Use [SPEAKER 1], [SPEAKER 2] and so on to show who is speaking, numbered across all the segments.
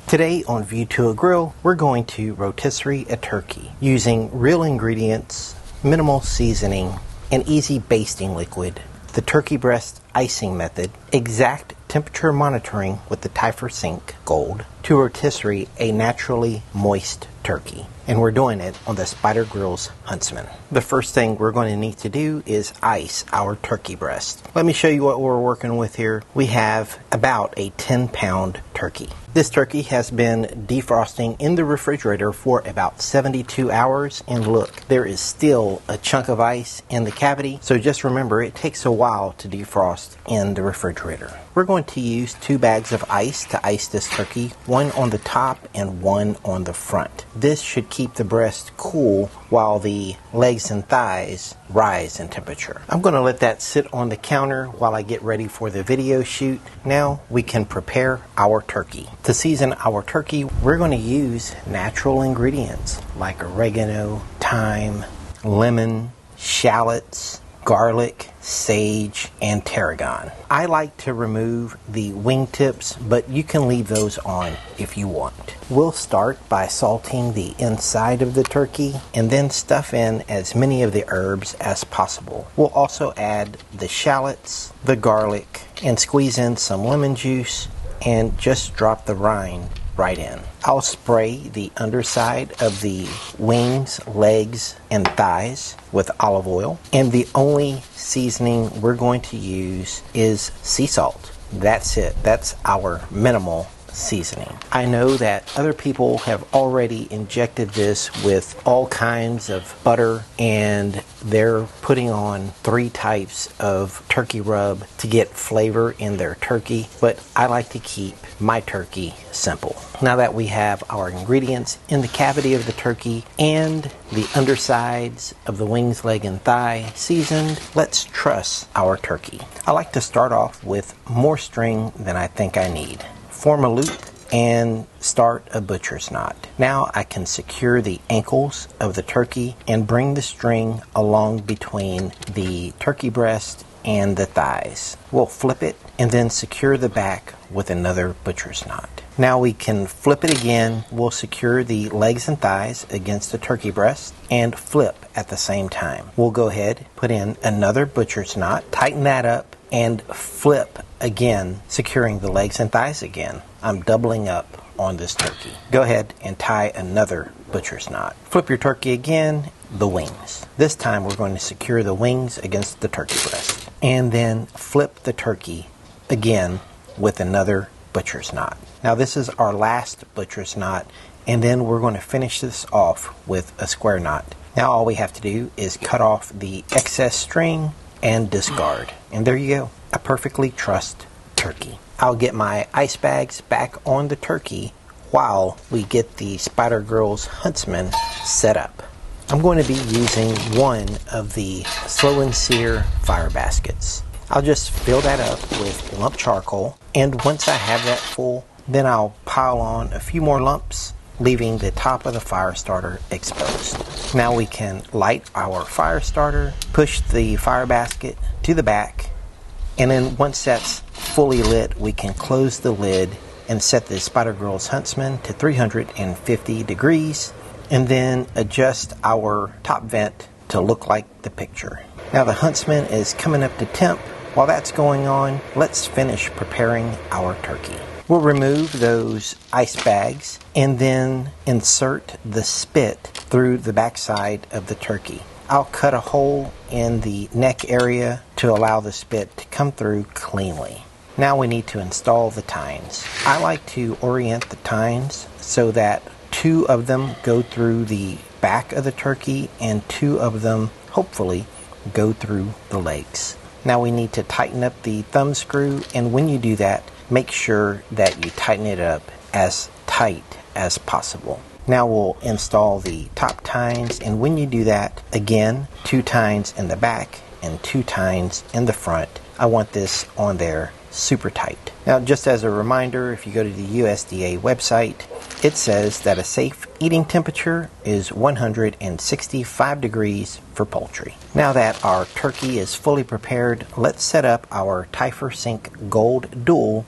[SPEAKER 1] Today on View to a Grill, we're going to rotisserie a turkey using real ingredients, minimal seasoning, and easy basting liquid, the turkey breast icing method, exact temperature monitoring with the Trussing Gold, to rotisserie a naturally moist turkey. And we're doing it on the Spider Grill's Huntsman. The first thing we're going to need to do is ice our turkey breast. Let me show you what we're working with here. We have about a 10-pound turkey. This turkey has been defrosting in the refrigerator for about 72 hours, and look, there is still a chunk of ice in the cavity, so just remember it takes a while to defrost in the refrigerator. We're going to use 2 bags of ice to ice this turkey, one on the top and one on the front. This should keep the breast cool while the legs and thighs rise in temperature. I'm going to let that sit on the counter while I get ready for the video shoot. Now we can prepare our turkey. To season our turkey, we're going to use natural ingredients like oregano, thyme, lemon, shallots, garlic, sage, and tarragon. I like to remove the wingtips, but you can leave those on if you want. We'll start by salting the inside of the turkey and then stuff in as many of the herbs as possible. We'll also add the shallots, the garlic, and squeeze in some lemon juice and just drop the rind right in. I'll spray the underside of the wings, legs, and thighs with olive oil. And the only seasoning we're going to use is sea salt. That's it. That's our minimal seasoning. I know that other people have already injected this with all kinds of butter, and they're putting on 3 types of turkey rub to get flavor in their turkey, but I like to keep my turkey simple. Now that we have our ingredients in the cavity of the turkey and the undersides of the wings, leg, and thigh seasoned, let's truss our turkey. I like to start off with more string than I think I need. Form a loop and start a butcher's knot. Now I can secure the ankles of the turkey and bring the string along between the turkey breast and the thighs. We'll flip it and then secure the back with another butcher's knot. Now we can flip it again. We'll secure the legs and thighs against the turkey breast and flip at the same time. We'll go ahead, put in another butcher's knot, tighten that up, and flip again, securing the legs and thighs again. I'm doubling up on this turkey. Go ahead and tie another butcher's knot. Flip your turkey again, the wings. This time we're going to secure the wings against the turkey breast. And then flip the turkey again with another butcher's knot. Now this is our last butcher's knot, and then we're going to finish this off with a square knot. Now all we have to do is cut off the excess string and discard. And there you go, a perfectly trussed turkey. I'll get my ice bags back on the turkey while we get the Spider Grill's Huntsman set up. I'm going to be using one of the slow and sear fire baskets. I'll just fill that up with lump charcoal, and once I have that full, then I'll pile on a few more lumps, leaving the top of the fire starter exposed. Now we can light our fire starter, push the fire basket to the back, and then once that's fully lit, we can close the lid and set the Spider Grill's Huntsman to 350 degrees, and then adjust our top vent to look like the picture. Now the Huntsman is coming up to temp. While that's going on, let's finish preparing our turkey. We'll remove those ice bags and then insert the spit through the backside of the turkey. I'll cut a hole in the neck area to allow the spit to come through cleanly. Now we need to install the tines. I like to orient the tines so that 2 of them go through the back of the turkey and 2 of them, hopefully, go through the legs. Now we need to tighten up the thumb screw, and when you do that, make sure that you tighten it up as tight as possible. Now we'll install the top tines, and when you do that, again, 2 tines in the back and 2 tines in the front. I want this on there super tight. Now just as a reminder, if you go to the USDA website, it says that a safe eating temperature is 165 degrees for poultry. Now that our turkey is fully prepared, let's set up our Trussing Gold Dual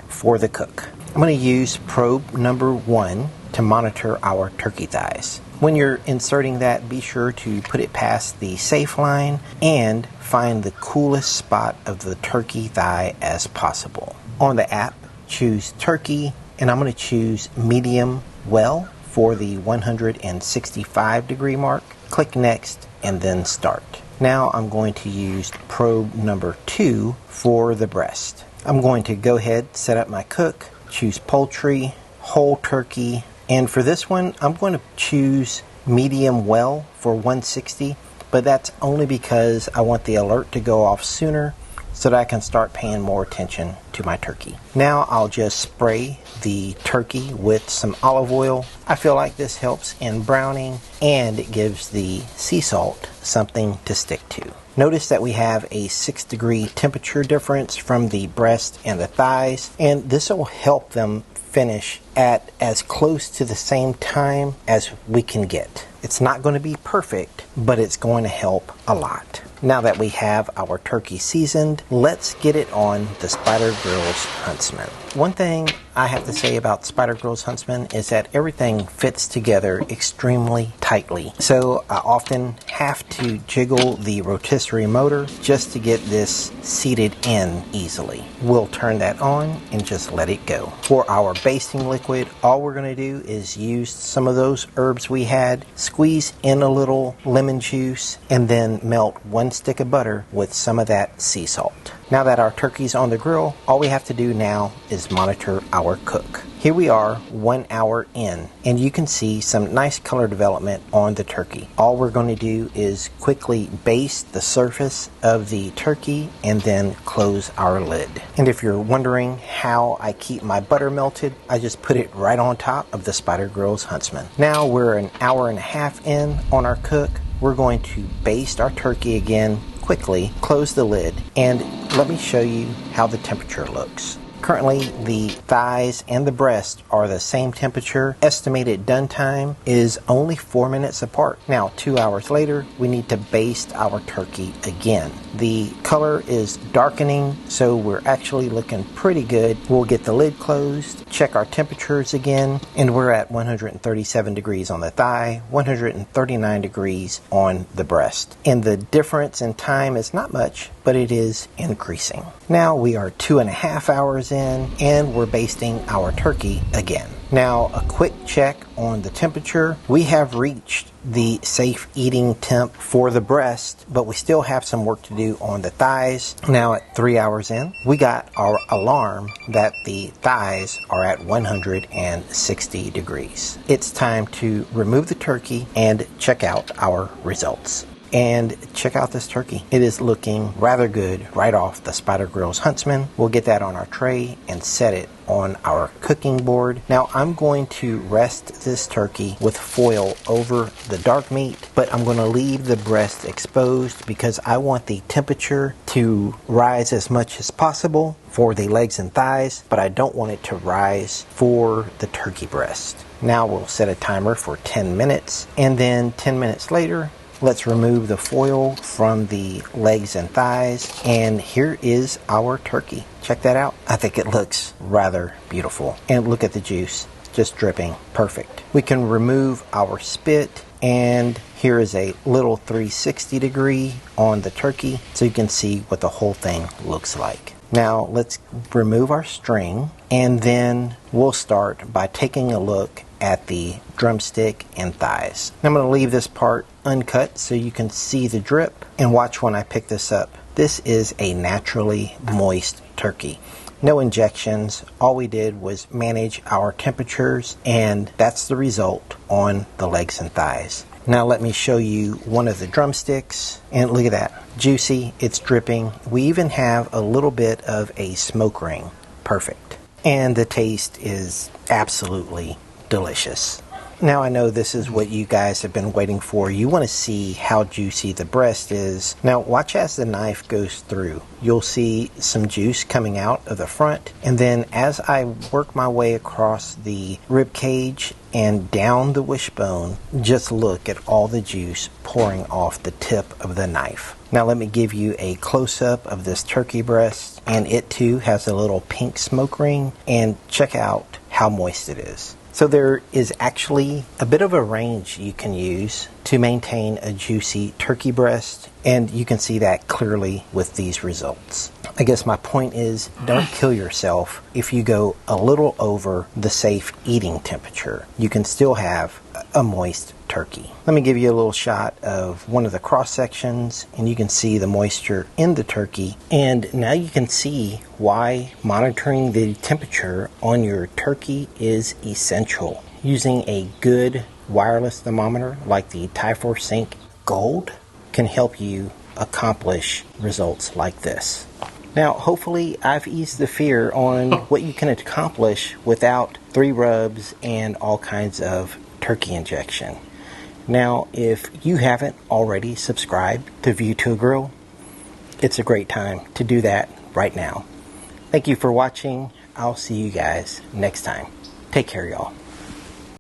[SPEAKER 1] for the cook. I'm going to use probe number 1 to monitor our turkey thighs. When you're inserting that, be sure to put it past the safe line and find the coolest spot of the turkey thigh as possible. On the app, choose turkey, and I'm going to choose medium well for the 165 degree mark. Click next and then start. Now I'm going to use probe number 2 for the breast. I'm going to go ahead, set up my cook, choose poultry, whole turkey, and for this one I'm going to choose medium well for 160, but that's only because I want the alert to go off sooner so that I can start paying more attention to my turkey. Now I'll just spray the turkey with some olive oil. I feel like this helps in browning and it gives the sea salt something to stick to. Notice that we have a 6-degree temperature difference from the breast and the thighs, and this will help them finish at as close to the same time as we can get. It's not going to be perfect, but it's going to help a lot. Now that we have our turkey seasoned, let's get it on the Spider Grill's Huntsman. One thing I have to say about Spider Grill's Huntsman is that everything fits together extremely tightly. So I often have to jiggle the rotisserie motor just to get this seated in easily. We'll turn that on and just let it go. For our basting liquid, all we're going to do is use some of those herbs we had, squeeze in a little lemon juice, and then melt 1 stick of butter with some of that sea salt. Now that our turkey's on the grill, all we have to do now is monitor our cook. Here we are 1 hour in, and you can see some nice color development on the turkey. All we're going to do is quickly baste the surface of the turkey and then close our lid. And if you're wondering how I keep my butter melted, I just put it right on top of the Spider Grill's Huntsman. Now we're 1.5 hours in on our cook. We're going to baste our turkey again quickly, close the lid, and let me show you how the temperature looks. Currently, the thighs and the breast are the same temperature. Estimated done time is only 4 minutes apart. Now, 2 hours later, we need to baste our turkey again. The color is darkening, so we're actually looking pretty good. We'll get the lid closed, check our temperatures again, and we're at 137 degrees on the thigh, 139 degrees on the breast. And the difference in time is not much, but it is increasing. Now we are 2.5 hours in, and we're basting our turkey again. Now, a quick check on the temperature. We have reached the safe eating temp for the breast, but we still have some work to do on the thighs. Now at 3 hours in, we got our alarm that the thighs are at 160 degrees. It's time to remove the turkey and check out our results. And check out this turkey. It is looking rather good right off the Spider Grill's Huntsman. We'll get that on our tray and set it on our cooking board. Now I'm going to rest this turkey with foil over the dark meat, but I'm going to leave the breast exposed because I want the temperature to rise as much as possible for the legs and thighs, but I don't want it to rise for the turkey breast. Now we'll set a timer for 10 minutes, and then 10 minutes later, let's remove the foil from the legs and thighs, and here is our turkey. Check that out. I think it looks rather beautiful. And look at the juice, just dripping. Perfect. We can remove our spit, and here is a little 360 degree on the turkey so you can see what the whole thing looks like. Now let's remove our string, and then we'll start by taking a look at the drumstick and thighs. I'm going to leave this part uncut so you can see the drip, and watch when I pick this up. This is a naturally moist turkey. No injections. All we did was manage our temperatures, and that's the result on the legs and thighs. Now let me show you one of the drumsticks, and look at that. Juicy, it's dripping. We even have a little bit of a smoke ring. Perfect. And the taste is absolutely delicious. Now I know this is what you guys have been waiting for. You want to see how juicy the breast is. Now watch as the knife goes through. You'll see some juice coming out of the front, and then as I work my way across the rib cage and down the wishbone, just look at all the juice pouring off the tip of the knife. Now let me give you a close-up of this turkey breast, and it too has a little pink smoke ring, and check out how moist it is. So there is actually a bit of a range you can use to maintain a juicy turkey breast, and you can see that clearly with these results. I guess my point is, don't kill yourself if you go a little over the safe eating temperature. You can still have a moist turkey. Let me give you a little shot of one of the cross sections, and you can see the moisture in the turkey. And now you can see why monitoring the temperature on your turkey is essential. Using a good wireless thermometer like the Tyfor Sync Gold can help you accomplish results like this. Now, hopefully I've eased the fear on what you can accomplish without 3 rubs and all kinds of turkey injection. Now, if you haven't already subscribed to View to a Grill, it's a great time to do that right now. Thank you for watching. I'll see you guys next time. Take care, y'all.